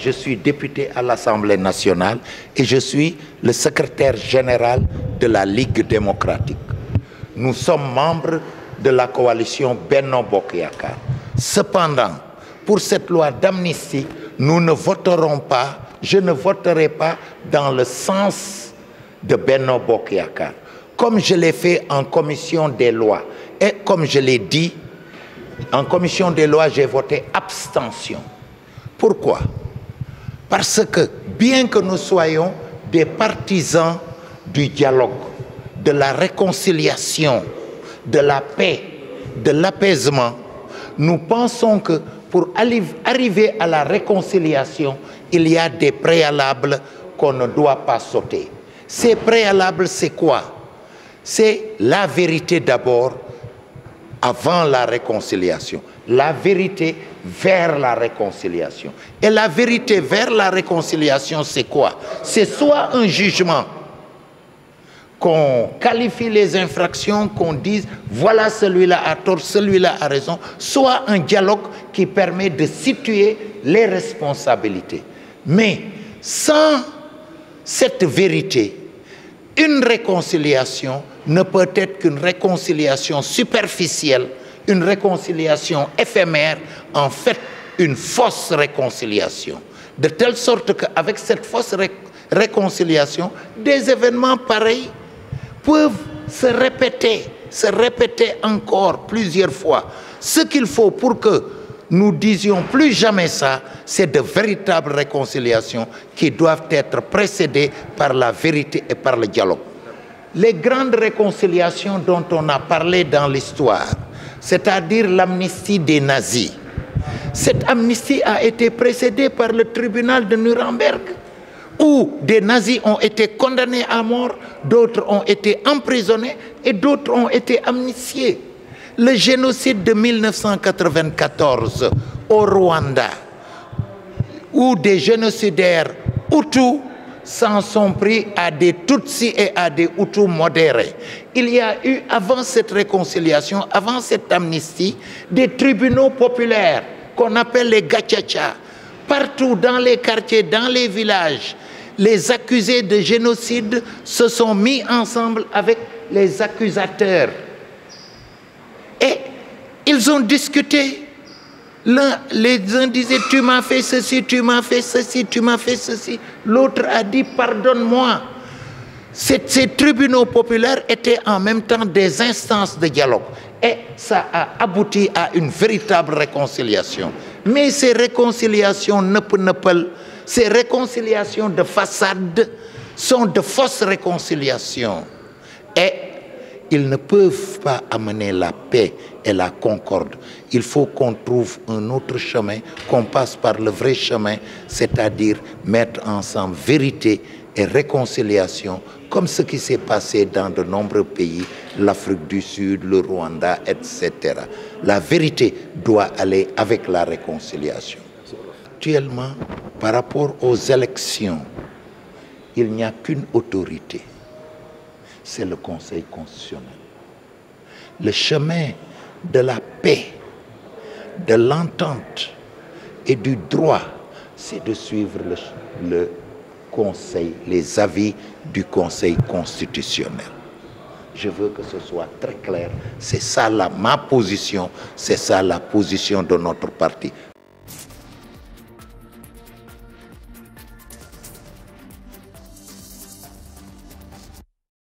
je suis député à l'Assemblée nationale et je suis le secrétaire général de la Ligue démocratique. Nous sommes membres de la coalition Benno Bokk Yakaar. Cependant, pour cette loi d'amnistie, nous ne voterons pas, je ne voterai pas dans le sens de Benno Bokk Yakaar, comme je l'ai fait en commission des lois. Et comme je l'ai dit, en commission des lois, j'ai voté abstention. Pourquoi? Parce que bien que nous soyons des partisans du dialogue, de la réconciliation, de la paix, de l'apaisement, nous pensons que pour arriver à la réconciliation, il y a des préalables qu'on ne doit pas sauter. Ces préalables, c'est quoi? C'est la vérité d'abord, avant la réconciliation. La vérité vers la réconciliation. Et la vérité vers la réconciliation, c'est quoi? C'est soit un jugement, qu'on qualifie les infractions, qu'on dise voilà celui-là a tort, celui-là a raison, soit un dialogue qui permet de situer les responsabilités. Mais sans cette vérité, une réconciliation ne peut être qu'une réconciliation superficielle, une réconciliation éphémère, en fait une fausse réconciliation. De telle sorte qu'avec cette fausse réconciliation, des événements pareils peuvent se répéter encore plusieurs fois. Ce qu'il faut pour que nous disions plus jamais ça, c'est de véritables réconciliations qui doivent être précédées par la vérité et par le dialogue. Les grandes réconciliations dont on a parlé dans l'histoire, c'est-à-dire l'amnistie des nazis, cette amnistie a été précédée par le tribunal de Nuremberg, où des nazis ont été condamnés à mort, d'autres ont été emprisonnés et d'autres ont été amnistiés. Le génocide de 1994 au Rwanda, où des génocidaires Hutus s'en sont pris à des Tutsis et à des Hutus modérés. Il y a eu, avant cette réconciliation, avant cette amnistie, des tribunaux populaires qu'on appelle les Gacaca. Partout dans les quartiers, dans les villages, les accusés de génocide se sont mis ensemble avec les accusateurs. Et ils ont discuté. Les uns disaient « tu m'as fait ceci, tu m'as fait ceci, tu m'as fait ceci ». L'autre a dit « pardonne-moi ». Ces tribunaux populaires étaient en même temps des instances de dialogue. Et ça a abouti à une véritable réconciliation. Mais ces réconciliations ces réconciliations de façade sont de fausses réconciliations. Et ils ne peuvent pas amener la paix et la concorde. Il faut qu'on trouve un autre chemin, qu'on passe par le vrai chemin, c'est-à-dire mettre ensemble vérité et réconciliation, comme ce qui s'est passé dans de nombreux pays, l'Afrique du Sud, le Rwanda, etc. La vérité doit aller avec la réconciliation. Actuellement, par rapport aux élections, il n'y a qu'une autorité, c'est le Conseil constitutionnel. Le chemin de la paix, de l'entente et du droit, c'est de suivre le Conseil, les avis du Conseil constitutionnel. Je veux que ce soit très clair, c'est ça ma position, c'est ça la position de notre parti.